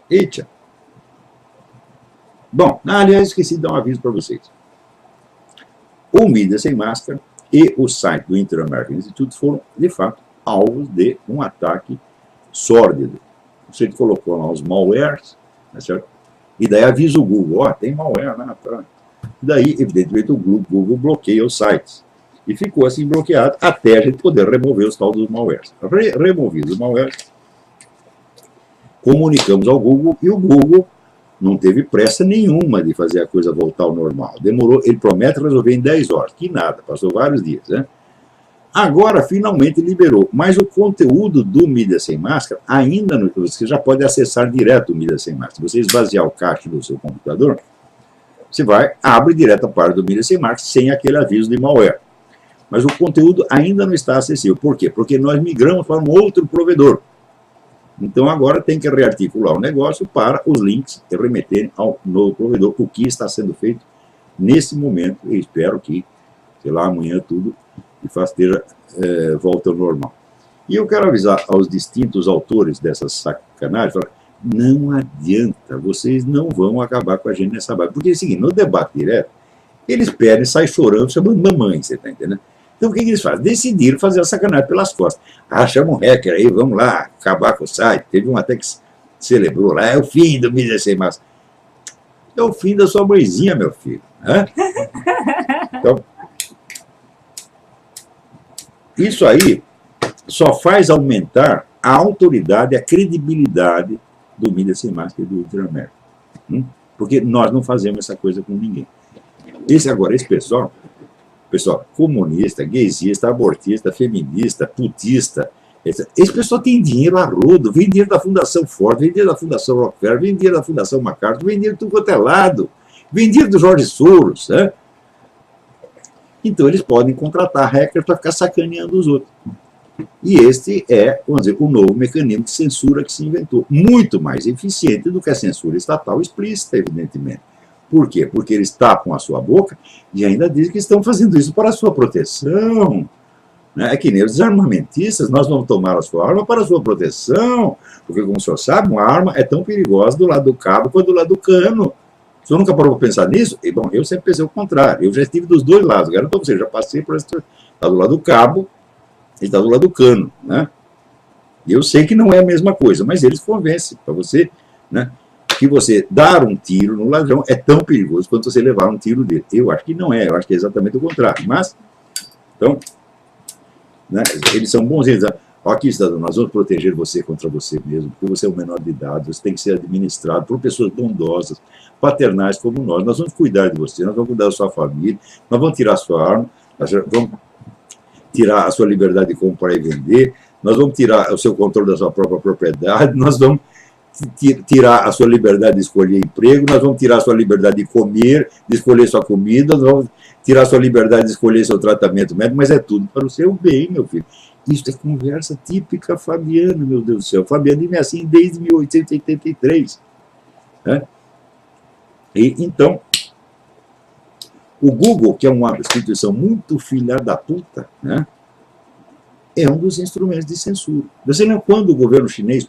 Eita. Bom, aliás, esqueci de dar um aviso para vocês. O Mídia Sem Máscara e o site do Inter-American Institute foram, de fato, alvos de um ataque sórdido. Você colocou lá os malwares, né, certo? E daí avisa o Google, tem malware lá. Tá. Daí, evidentemente, o Google bloqueia os sites. E ficou assim bloqueado até a gente poder remover os tal dos malwares. Removidos os malwares, comunicamos ao Google e o Google não teve pressa nenhuma de fazer a coisa voltar ao normal. Demorou, ele promete resolver em 10 horas, que nada, passou vários dias, né? Agora, finalmente, liberou. Mas o conteúdo do Mídia Sem Máscara, ainda não, você já pode acessar direto o Mídia Sem Máscara. Se você esvaziar o cache do seu computador, você abre direto a parte do Mídia Sem Máscara, sem aquele aviso de malware. Mas o conteúdo ainda não está acessível. Por quê? Porque nós migramos para um outro provedor. Então, agora tem que rearticular o negócio para os links remeterem ao novo provedor, o que está sendo feito nesse momento. Eu espero que, sei lá, amanhã tudo esteja volta ao normal. E eu quero avisar aos distintos autores dessas sacanagens, falar, não adianta, vocês não vão acabar com a gente nessa base. Porque é o seguinte, no debate direto, eles pedem, saem chorando, chamando mamãe, você está entendendo? Então, o que eles fazem? Decidiram fazer a sacanagem pelas costas. Chama um hacker aí, vamos lá, acabar com o site. Teve um até que celebrou lá, é o fim do Mídia Sem Máscara. É o fim da sua mãezinha, meu filho. Então, isso aí só faz aumentar a autoridade, a credibilidade do Mídia Sem Máscara e do Inter-América. Porque nós não fazemos essa coisa com ninguém. Esse pessoal comunista, gaysista, abortista, feminista, putista, esse pessoal tem dinheiro a rodo, vem dinheiro da Fundação Ford, vem dinheiro da Fundação Rockefeller, vem dinheiro da Fundação MacArthur, vem dinheiro de tudo quanto é lado, vem dinheiro do Jorge Soros, né? Então eles podem contratar hackers para ficar sacaneando os outros. E este é, vamos dizer, o novo mecanismo de censura que se inventou, muito mais eficiente do que a censura estatal explícita, evidentemente. Por quê? Porque eles tapam a sua boca e ainda dizem que estão fazendo isso para a sua proteção. É que nem os desarmamentistas, nós vamos tomar a sua arma para a sua proteção, porque, como o senhor sabe, uma arma é tão perigosa do lado do cabo quanto do lado do cano. O senhor nunca parou para pensar nisso? E, bom, eu sempre pensei o contrário. Eu já estive dos dois lados. Garanto para você, já passei por esse... Está do lado do cabo e está do lado do cano, né? E eu sei que não é a mesma coisa, mas eles convencem para você, né, que você dar um tiro no ladrão é tão perigoso quanto você levar um tiro dele. Eu acho que não é, eu acho que é exatamente o contrário. Mas, então, né, eles são bons. Eles, aqui, cidadão, nós vamos proteger você contra você mesmo, porque você é o menor de idade, você tem que ser administrado por pessoas bondosas, paternais como nós vamos cuidar de você, nós vamos cuidar da sua família, nós vamos tirar a sua arma, nós vamos tirar a sua liberdade de comprar e vender, nós vamos tirar o seu controle da sua própria propriedade, nós vamos tirar a sua liberdade de escolher emprego, nós vamos tirar a sua liberdade de comer, de escolher sua comida, nós vamos tirar a sua liberdade de escolher seu tratamento médico, mas é tudo para o seu bem, meu filho. Isso é conversa típica fabiana, meu Deus do céu. Fabiano é assim desde 1883. Né? E, então, o Google, que é uma instituição muito filha da puta, né, é um dos instrumentos de censura. Você lembra quando o governo chinês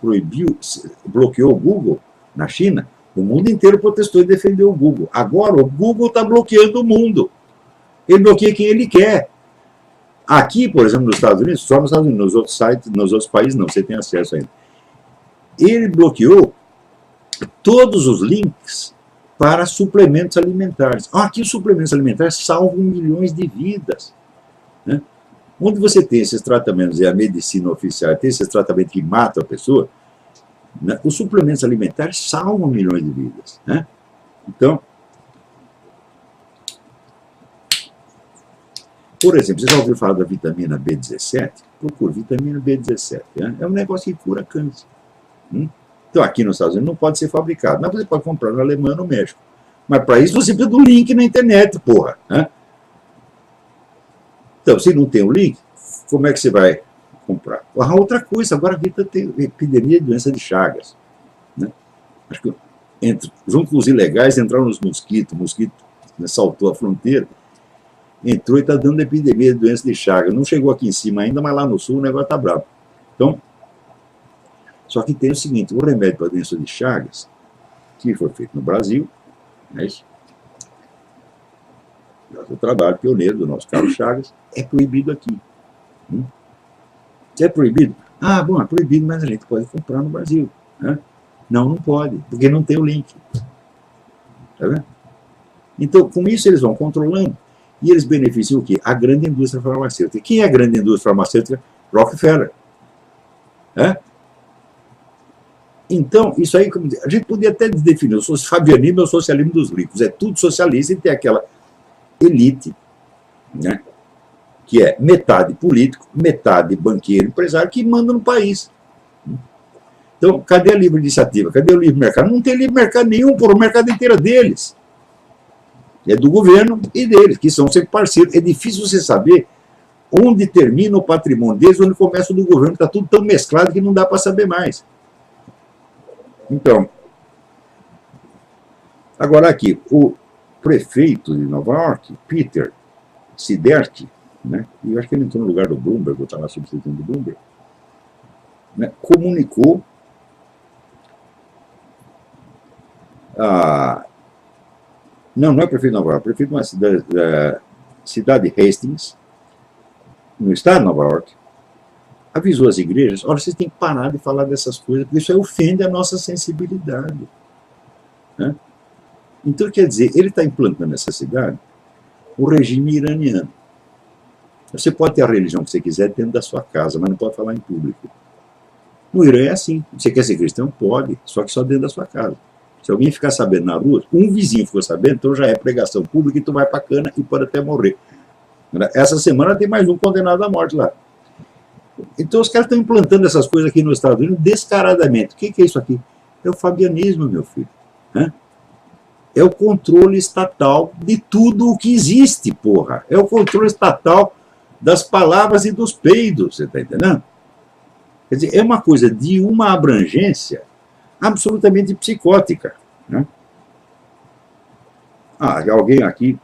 bloqueou o Google na China? O mundo inteiro protestou e defendeu o Google. Agora o Google está bloqueando o mundo. Ele bloqueia quem ele quer. Aqui, por exemplo, nos Estados Unidos, só nos Estados Unidos, nos outros sites, nos outros países não, você tem acesso ainda. Ele bloqueou todos os links para suplementos alimentares. Aqui os suplementos alimentares salvam milhões de vidas. Né? Onde você tem esses tratamentos, e a medicina oficial tem esses tratamentos que matam a pessoa, né? Os suplementos alimentares salvam milhões de vidas. Né? Então, por exemplo, você já ouviu falar da vitamina B17? Procure vitamina B17. Né? É um negócio que cura câncer. Então, aqui nos Estados Unidos não pode ser fabricado, mas você pode comprar na Alemanha ou no México. Mas para isso você precisa do link na internet, porra. Né? Então, se não tem o link, como é que você vai comprar? Outra coisa, agora a vida tem epidemia de doença de Chagas. Né? Acho que junto com os ilegais entraram os mosquitos, o mosquito, né, saltou a fronteira, entrou e está dando epidemia de doença de Chagas. Não chegou aqui em cima ainda, mas lá no sul o negócio está bravo. Então, só que tem o seguinte, o remédio para a doença de Chagas, que foi feito no Brasil, é isso? O trabalho pioneiro do nosso Carlos Chagas, é proibido aqui. É proibido? Ah, bom, é proibido, mas a gente pode comprar no Brasil. Né? Não, não pode, porque não tem o link. Tá vendo? Então, com isso eles vão controlando, e eles beneficiam o quê? A grande indústria farmacêutica. Quem é a grande indústria farmacêutica? Rockefeller. É? Então, isso aí, a gente podia até definir, o fabianismo é o socialismo dos ricos, é tudo socialista e tem aquela elite, né, que é metade político, metade banqueiro, empresário, que manda no país. Então, cadê a livre iniciativa? Cadê o livre mercado? Não tem livre mercado nenhum, por o mercado inteiro é deles. É do governo e deles, que são sempre parceiros. É difícil você saber onde termina o patrimônio deles, onde começa o do governo, está tudo tão mesclado que não dá para saber mais. Então, agora aqui, o prefeito de Nova York, Peter Siderski, né, e eu acho que ele entrou no lugar do Bloomberg, eu estava substituindo o Bloomberg, né, comunicou não é prefeito de Nova York, prefeito de uma cidade Hastings, no estado de Nova York, avisou as igrejas, olha, vocês têm que parar de falar dessas coisas, porque isso aí ofende a nossa sensibilidade. Né? Então, quer dizer, ele está implantando nessa cidade o regime iraniano. Você pode ter a religião que você quiser dentro da sua casa, mas não pode falar em público. No Irã é assim. Você quer ser cristão? Pode, só que só dentro da sua casa. Se alguém ficar sabendo na rua, um vizinho ficou sabendo, então já é pregação pública e tu vai para a cana e pode até morrer. Essa semana tem mais um condenado à morte lá. Então os caras estão implantando essas coisas aqui nos Estados Unidos descaradamente. O que é isso aqui? É o fabianismo, meu filho. Né? É o controle estatal de tudo o que existe, porra. É o controle estatal das palavras e dos peidos, você está entendendo? Quer dizer, é uma coisa de uma abrangência absolutamente psicótica. Né? Alguém aqui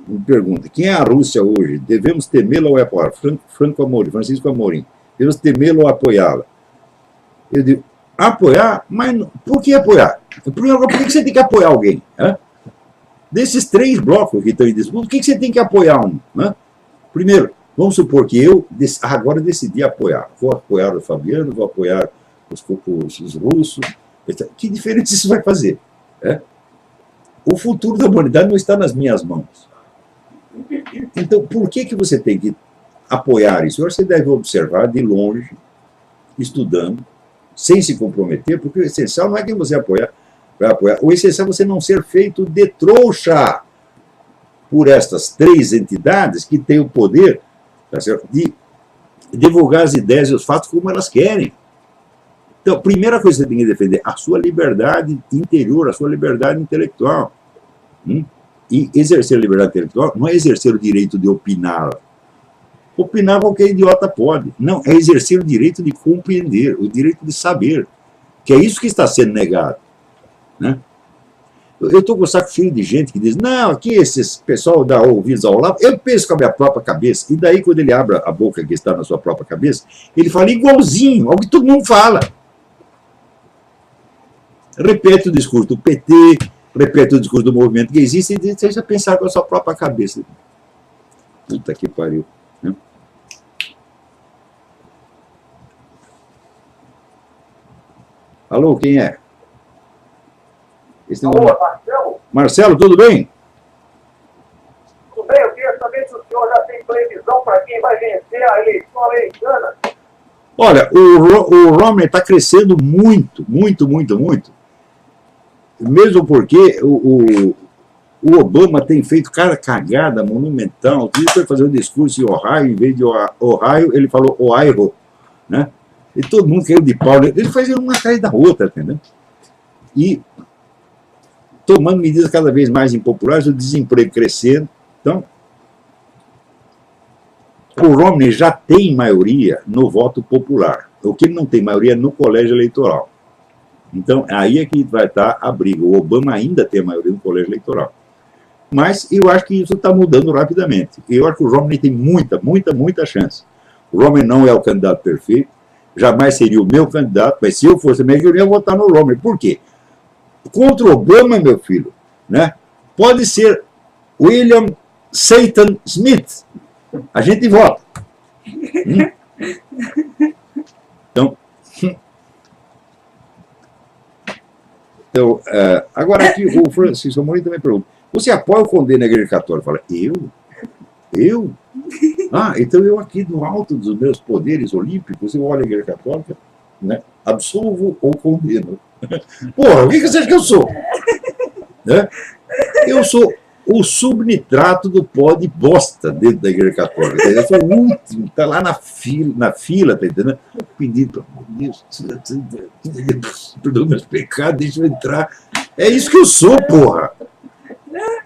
me pergunta, quem é a Rússia hoje? Devemos temê-la ou apoiá-la? Francisco Amorim. Devemos temê-la ou apoiá-la? Eu digo, apoiar? Mas por que apoiar? Por que você tem que apoiar alguém? Né? Desses 3 blocos que estão em disputa, por que você tem que apoiar um? Né? Primeiro, vamos supor que eu agora decidi apoiar. Vou apoiar o Fabiano, vou apoiar os russos. Que diferença isso vai fazer? Né? O futuro da humanidade não está nas minhas mãos. Então, por que você tem que apoiar isso? Você deve observar de longe, estudando, sem se comprometer, porque o essencial não é que você vai apoiar. O essencial é você não ser feito de trouxa por estas 3 entidades que têm o poder, tá certo, de divulgar as ideias e os fatos como elas querem. Então, a primeira coisa que você tem que defender é a sua liberdade interior, a sua liberdade intelectual. E exercer a liberdade intelectual não é exercer o direito de opinar. Opinar qualquer idiota pode. Não, é exercer o direito de compreender, o direito de saber. Que é isso que está sendo negado. Né? Eu estou com o saco cheio de gente que diz, não, aqui esse pessoal dá ouvidos ao Olavo, eu penso com a minha própria cabeça. E daí, quando ele abre a boca que está na sua própria cabeça, ele fala igualzinho ao que todo mundo fala. Repete o discurso do PT, repete o discurso do movimento que existe e deixa pensar com a sua própria cabeça. Puta que pariu. Né? Alô, quem é? Alô, Marcelo? Marcelo, tudo bem? Tudo bem, eu queria saber se o senhor já tem previsão para quem vai vencer a eleição americana. Olha, o Romney está crescendo muito, muito, muito, muito. Mesmo porque o Obama tem feito cada cagada monumental. Ele foi fazer um discurso em Ohio, em vez de Ohio, ele falou Ohio, né? E todo mundo caiu de pau. Ele fazia uma atrás da outra, entendeu? E tomando medidas cada vez mais impopulares, o desemprego crescendo. Então, o Romney já tem maioria no voto popular. O que ele não tem maioria no colégio eleitoral. Então, aí é que vai estar a briga. O Obama ainda tem a maioria no colégio eleitoral. Mas eu acho que isso está mudando rapidamente. Eu acho que o Romney tem muita, muita, muita chance. O Romney não é o candidato perfeito, jamais seria o meu candidato, mas se eu fosse eu ia votar no Romney. Por quê? Contra o Obama, meu filho, né, pode ser William Satan Smith. A gente vota. Então, agora aqui o Francisco Amorim também pergunta, você apoia ou condena a Igreja Católica? Fala, eu? Ah, então eu aqui no alto dos meus poderes olímpicos, eu olho a Igreja Católica, né, absolvo ou condeno. Porra, o que você acha que eu sou? Né? Eu sou o subnitrato do pó de bosta dentro da Igreja Católica. Eu sou o último, está lá na fila, tá entendendo? Pedindo, pelo amor de Deus, perdoa meus pecados, deixa eu entrar. É isso que eu sou, porra.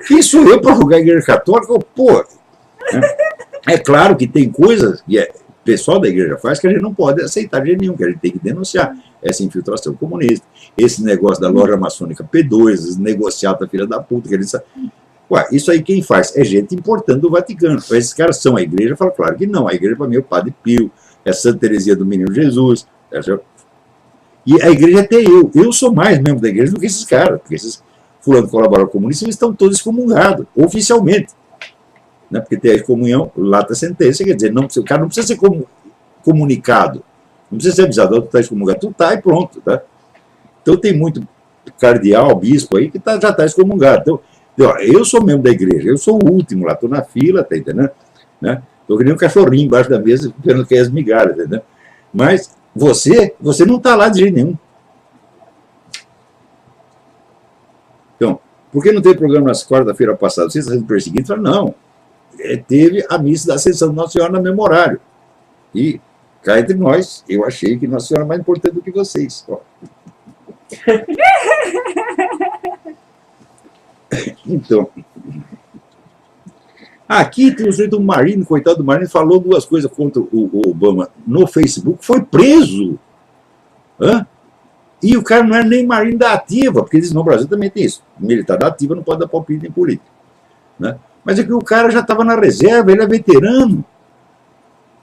Quem sou eu para julgar a Igreja Católica? Porra. É claro que tem coisas que o pessoal da igreja faz que a gente não pode aceitar de jeito nenhum, que a gente tem que denunciar. Essa infiltração comunista, esse negócio da loja maçônica P2, esse negociata filha da puta, que eles... Ué, isso aí quem faz? É gente importante do Vaticano. Esses caras são a igreja? Fala, claro que não. A igreja, para mim, é o Padre Pio, é Santa Teresinha do Menino Jesus. E a igreja até eu. Eu sou mais membro da igreja do que esses caras, porque esses fulano colaboram comunistas, eles estão todos excomungados, oficialmente. Né? Porque tem a excomunhão, lata sentença, quer dizer, não, o cara não precisa ser comunicado, não precisa ser avisado, tu está excomungado, tu está e pronto. Tá? Então tem muito cardeal, bispo aí, que já está excomungado. Então, eu sou membro da igreja, eu sou o último lá, estou na fila, tá entendendo? Né? Estou que nem um cachorrinho embaixo da mesa, esperando que é as migalhas, entendeu? Mas você não está lá de jeito nenhum. Então, por que não teve programa na quarta-feira passada? Você está sendo perseguido? Fala, não. Teve a missa da Ascensão de Nossa Senhora na Memorário. E, cá entre nós, eu achei que Nossa Senhora é mais importante do que vocês. Ó. Então, aqui tem o sujeito do Marino, coitado do Marino, falou 2 coisas contra o Obama no Facebook, foi preso. Hã? E o cara não era nem Marino da Ativa, porque eles no Brasil também tem isso. Militar da Ativa não pode dar palpite em política. Né? Mas é que o cara já estava na reserva, ele é veterano.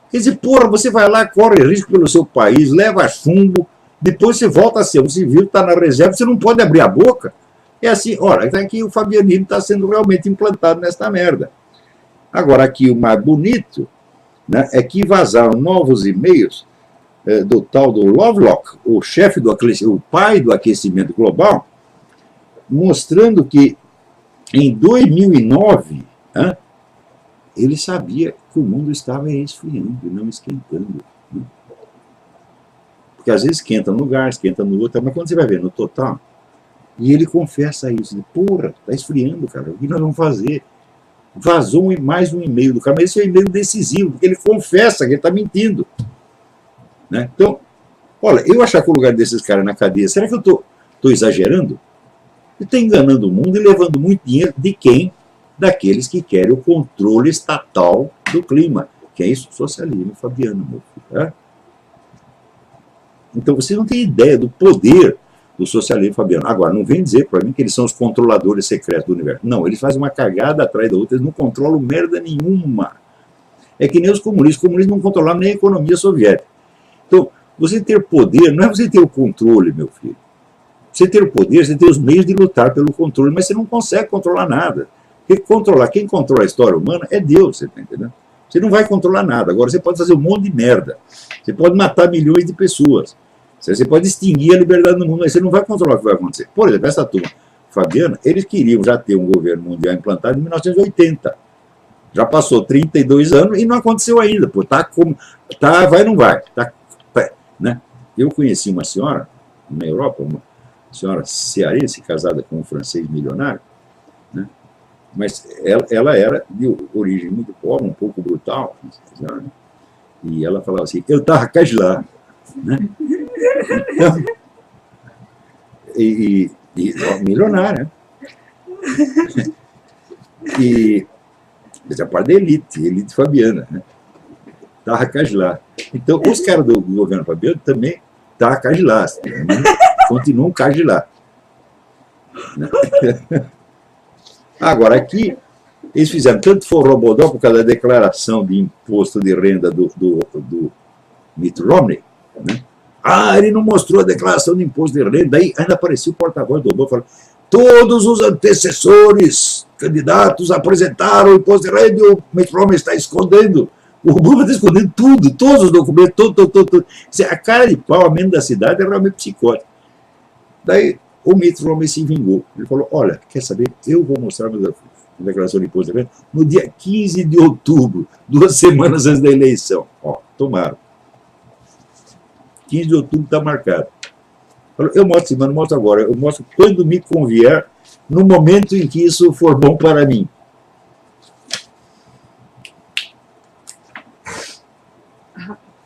Quer dizer, porra, você vai lá, corre risco pelo seu país, leva chumbo, Depois você volta a ser um civil, está na reserva, você não pode abrir a boca. É assim, olha, aqui o fabianismo está sendo realmente implantado nesta merda. Agora, aqui o mais bonito, né, é que vazaram novos e-mails do tal do Lovelock, o chefe o pai do aquecimento global, mostrando que em 2009, ele sabia que o mundo estava esfriando e não esquentando. Né? Porque às vezes esquenta num lugar, esquenta no outro, mas quando você vai ver no total, e ele confessa isso, porra, está esfriando, cara, o que nós vamos fazer? Vazou mais um e-mail do cara, mas esse é um e-mail decisivo, porque ele confessa que ele está mentindo. Né? Então, olha, eu achar que o lugar desses caras na cadeia, será que eu estou exagerando? Eu estou enganando o mundo e levando muito dinheiro de quem? Daqueles que querem o controle estatal do clima, que é isso, socialismo fabiano, meu filho. Tá? Então, você não tem ideia do poder do socialismo fabiano. Agora, não vem dizer para mim que eles são os controladores secretos do universo. Não, eles fazem uma cagada atrás da outra, eles não controlam merda nenhuma. É que nem os comunistas não controlavam nem a economia soviética. Então, você ter poder, não é você ter o controle, meu filho. Você ter o poder, você ter os meios de lutar pelo controle, mas você não consegue controlar nada. Porque quem controla a história humana é Deus, você está entendendo? Você não vai controlar nada. Agora, você pode fazer um monte de merda. Você pode matar milhões de pessoas. Você pode extinguir a liberdade no mundo, mas você não vai controlar o que vai acontecer. Por exemplo, essa turma fabiana, eles queriam já ter um governo mundial implantado em 1980. Já passou 32 anos e não aconteceu ainda. Pô, vai ou não vai? Né? Eu conheci uma senhora na Europa, uma senhora cearense, casada com um francês milionário, né? Mas ela era de origem muito pobre, um pouco brutal, né? E ela falava assim, eu estava lá, né? Então, milionária, né? E essa parte da elite fabiana, né? Estava lá. Então, os caras do governo fabiano também estavam lá, né? Continuam lá. Né? Agora, aqui, eles fizeram tanto forrobodó por causa da declaração de imposto de renda do Mitt Romney, né? Ele não mostrou a declaração de imposto de renda, daí ainda apareceu o porta-voz do Obama falando todos os antecessores candidatos apresentaram o imposto de renda e o Mitt Romney está escondendo. O Obama está escondendo tudo, todos os documentos, tudo. A cara de pau, a mente da cidade é realmente psicótica. Daí o Mitt Romney se vingou. Ele falou, olha, quer saber, eu vou mostrar minha declaração de imposto de renda no dia 15 de outubro, 2 semanas antes da eleição. Tomaram. 15 de outubro está marcado. Eu mostro sim, mas não mostro agora. Eu mostro quando me convier, no momento em que isso for bom para mim.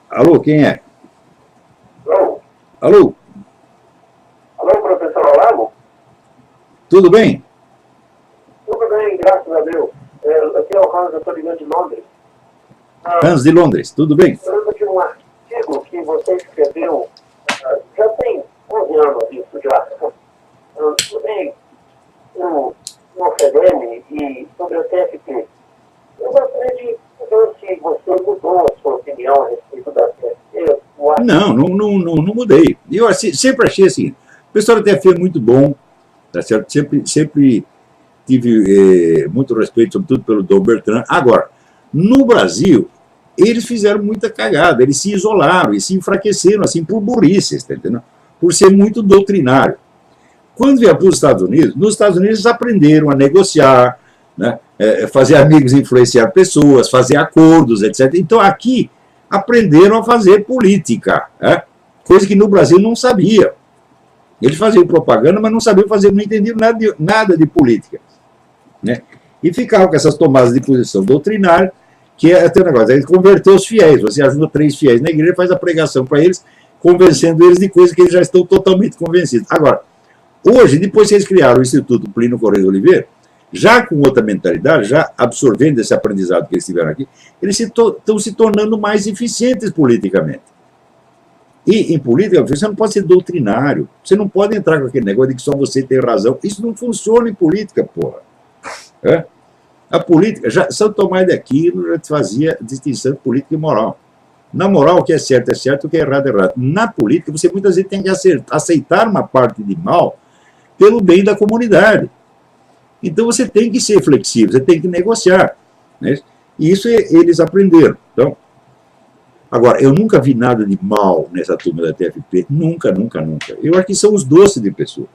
Alô, quem é? Alô? Alô? Alô, professor Olavo? Tudo bem? Tudo bem, graças a Deus. Aqui é o Hans, eu estou ligando de Londres. Hans de Londres, tudo bem? Eu lembro de um artigo que você escreveu, já tem 11 anos isso já, sobre o FEDEM e sobre o TFT. Eu gostaria de saber se você mudou a sua opinião a respeito da TFT. Não mudei. Eu sempre achei assim, o pessoal da TFT é muito bom, tá certo? Sempre tive muito respeito, sobretudo pelo Dom Bertrand. Agora, no Brasil, eles fizeram muita cagada, eles se isolaram e se enfraqueceram, assim, por burrice, tá entendendo? Por ser muito doutrinário. Quando vieram para os Estados Unidos, nos Estados Unidos eles aprenderam a negociar, né? Fazer amigos, influenciar pessoas, fazer acordos, etc. Então, aqui, aprenderam a fazer política, né? Coisa que no Brasil não sabiam. Eles faziam propaganda, mas não sabiam fazer, não entendiam nada de política, né? E ficavam com essas tomadas de posição doutrinária, que é até um negócio, aí converter os fiéis, você ajuda 3 fiéis na igreja, faz a pregação para eles, convencendo eles de coisas que eles já estão totalmente convencidos. Agora, hoje, depois que eles criaram o Instituto Plínio Corrêa de Oliveira, já com outra mentalidade, já absorvendo esse aprendizado que eles tiveram aqui, eles estão se tornando mais eficientes politicamente. E em política, você não pode ser doutrinário, você não pode entrar com aquele negócio de que só você tem razão. Isso não funciona em política, porra. A política, Santo Tomás de Aquino já fazia distinção de política e moral. Na moral, o que é certo, o que é errado. Na política, você muitas vezes tem que aceitar uma parte de mal pelo bem da comunidade. Então você tem que ser flexível, você tem que negociar. Né? E isso eles aprenderam. Então, agora, eu nunca vi nada de mal nessa turma da TFP. Nunca. Eu acho que são os doces de pessoa.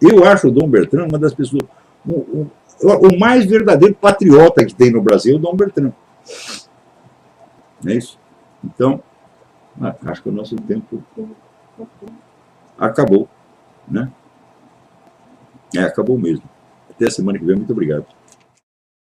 Eu acho o Dom Bertrand uma das pessoas... O mais verdadeiro patriota que tem no Brasil é o Dom Bertrand. Não é isso? Então, acho que o nosso tempo acabou. Né? Acabou mesmo. Até a semana que vem. Muito obrigado.